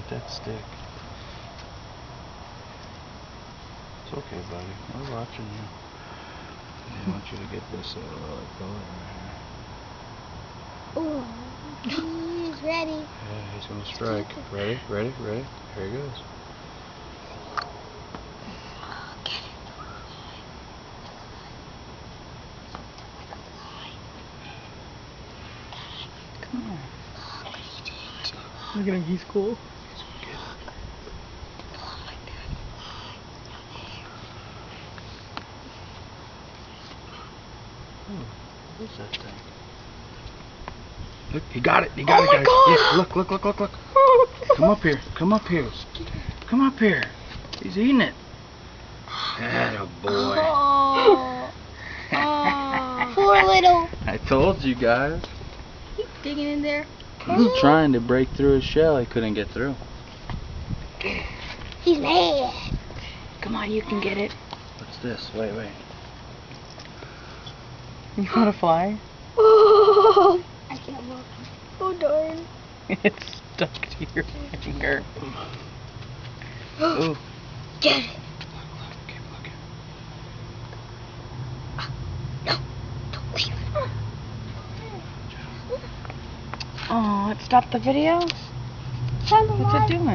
get that stick. It's okay, buddy. We're watching you. I want you to get this bullet right Ooh, he's ready. here. Yeah, he's gonna strike. Ready? Ready? Ready? Here he goes. Come on. Look at him, he's cool. What's that thing? Look, he got it. He got it, my guys. God. Yeah, look, look, look, look, look. Come up here. Come up here. Come up here. He's eating it. Atta boy. Oh, poor little. I told you guys. He's digging in there. He was trying to break through his shell. He couldn't get through. He's mad. Come on, you can get it. What's this? Wait, wait. You wanna fly? Oh, I can't move. Oh darn. It's stuck to your finger. Ooh. Get it. Look, keep looking. No, don't leave. Oh, it stopped the video? What's it doing?